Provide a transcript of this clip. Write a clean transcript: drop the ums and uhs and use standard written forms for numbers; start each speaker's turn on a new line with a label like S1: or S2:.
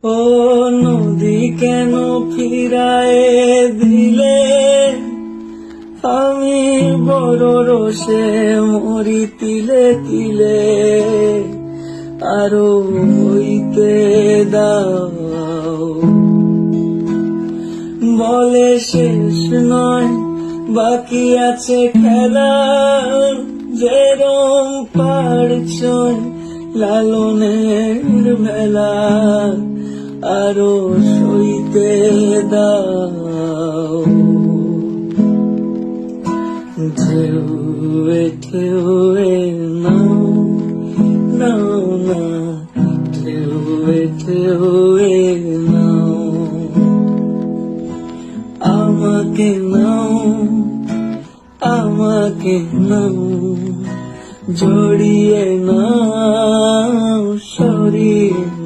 S1: ও নদী কেন ফিরায় দিলে, আমি বড় রোষে মরি তিলে তিলে, আরো হইতে দাও। বলে শেষ নয় বাকি আছে খেলা, যেরম পারছয় লালনের ভেলা, আরো সইতে দাও। ঢেউয়ে ঢেউয়ে নাও নাও না, ঢেউয়ে ঢেউয়ে নাও। আমাকে নাও আমাকে নাও, জড়িয়ে নাও সরিয়ে